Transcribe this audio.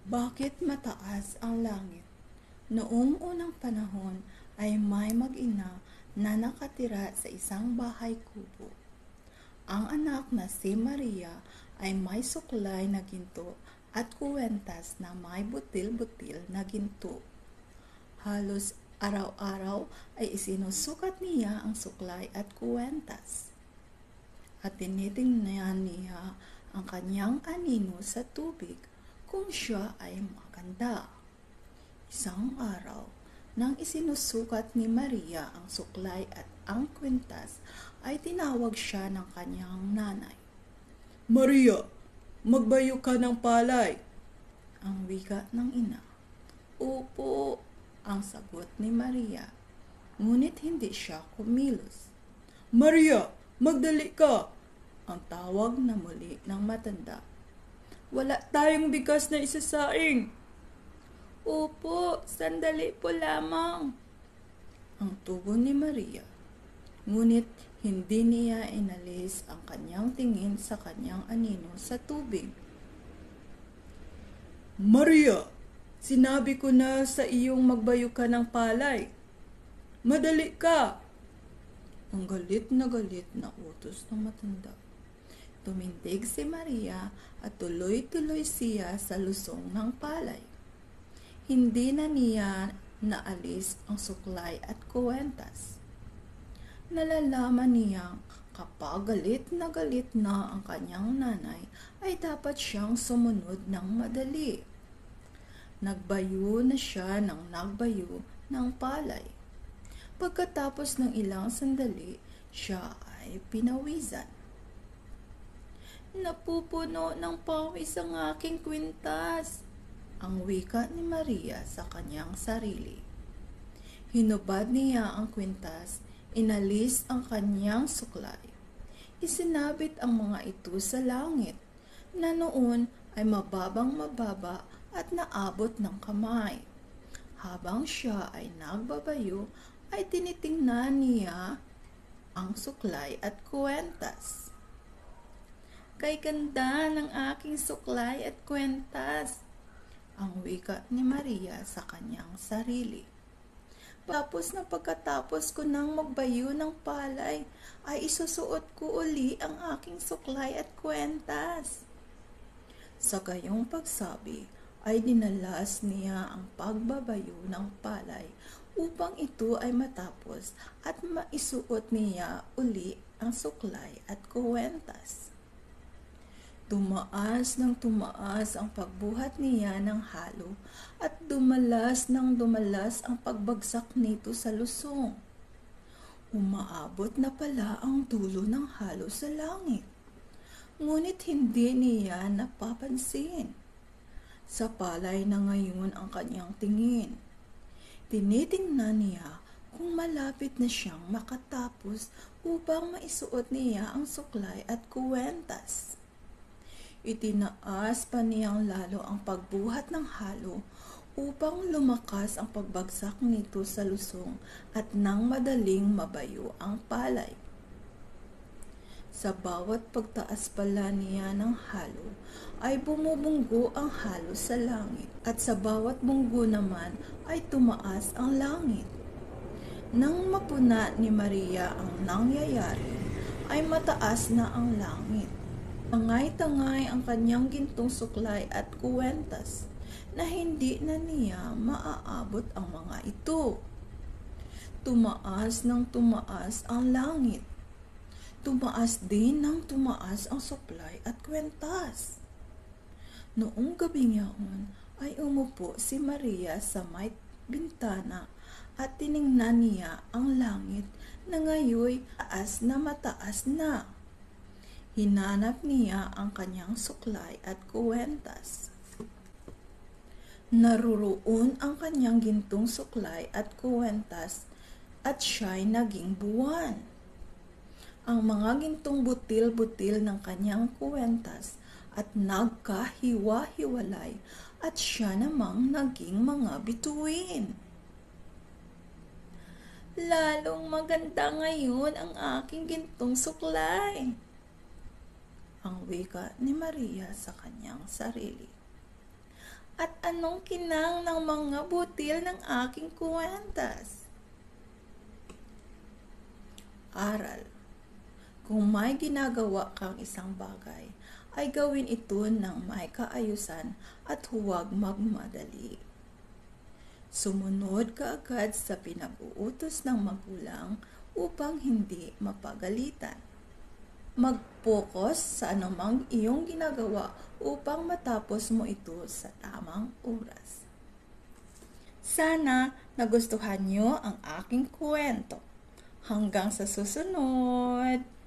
Bakit mataas ang langit? Noong unang panahon ay may mag-ina na nakatira sa isang bahay kubo. Ang anak na si Maria ay may suklay na ginto at kuwentas na may butil-butil na ginto. Halos araw-araw ay isinusukat niya ang suklay at kuwentas. At tinitingnan niya ang kanyang anino sa tubig kung siya ay maganda. Isang araw, nang isinusukat ni Maria ang suklay at ang kwintas, ay tinawag siya ng kanyang nanay. Maria, magbayo ka ng palay. Ang wika ng ina. Opo, ang sagot ni Maria. Ngunit hindi siya kumilos. Maria, magdali ka! Ang tawag na muli ng matanda. Wala tayong bigas na isasaing. Opo, sandali po lamang. Ang tugon ni Maria. Ngunit hindi niya inalis ang kanyang tingin sa kanyang anino sa tubig. Maria, sinabi ko na sa iyong magbayo ka ng palay. Madali ka! Ang galit na utos ng matanda. Tumindig si Maria at tuloy-tuloy siya sa lusong ng palay. Hindi na niya naalis ang suklay at kuwentas. Nalalaman niyang kapag galit na ang kanyang nanay ay dapat siyang sumunod ng madali. Nagbayo na siya ng nagbayo ng palay. Pagkatapos ng ilang sandali, siya ay pinawisan. Napupuno ng pawis ang aking kwintas, ang wika ni Maria sa kanyang sarili. Hinubad niya ang kwintas, inalis ang kanyang suklay. Isinabit ang mga ito sa langit, na noon ay mababa at naabot ng kamay. Habang siya ay nagbabayo, ay tinitingnan niya ang suklay at kuwentas. Kay ganda ng aking suklay at kwentas, ang wika ni Maria sa kanyang sarili. Pagkatapos ko nang magbayo ng palay, ay isusuot ko uli ang aking suklay at kwentas. Sa gayong pagsabi, ay dinalas niya ang pagbabayo ng palay upang ito ay matapos at maisuot niya uli ang suklay at kwentas. Tumaas ang pagbuhat niya ng halo at dumalas ang pagbagsak nito sa lusong. Umaabot na pala ang dulo ng halo sa langit. Ngunit hindi niya napapansin. Sa palay na ngayon ang kanyang tingin. Tinitingnan niya kung malapit na siyang makatapos upang maisuot niya ang suklay at kuwentas. Itinaas pa niyang lalo ang pagbuhat ng halo upang lumakas ang pagbagsak nito sa lusong at nang madaling mabayo ang palay. Sa bawat pagtaas pala niya ng halo ay bumubunggo ang halo sa langit at sa bawat bunggo naman ay tumaas ang langit. Nang mapuna ni Maria ang nangyayari ay mataas na ang langit. Tangay-tangay ang kanyang gintong suklay at kuwentas na hindi na niya maaabot ang mga ito. Tumaas ang langit. Tumaas din ang suklay at kwentas. Noong gabing yaon ay umupo si Maria sa may bintana at tiningnan niya ang langit na ngayoy mataas na. Hinanap niya ang kanyang suklay at kuwentas. Naruroon ang kanyang gintong suklay at kuwentas at siya'y naging buwan. Ang mga gintong butil-butil ng kanyang kuwentas at nagkahiwa-hiwalay at siya namang naging mga bituin. Lalong maganda ngayon ang aking gintong suklay, ang wika ni Maria sa kanyang sarili. At anong kinang ng mga butil ng aking kuwentas? Aral. Kung may ginagawa kang isang bagay, ay gawin ito ng may kaayusan at huwag magmadali. Sumunod ka agad sa pinag-uutos ng magulang upang hindi mapagalitan. Mag-focus sa anumang iyong ginagawa upang matapos mo ito sa tamang oras. Sana nagustuhan niyo ang aking kwento. Hanggang sa susunod!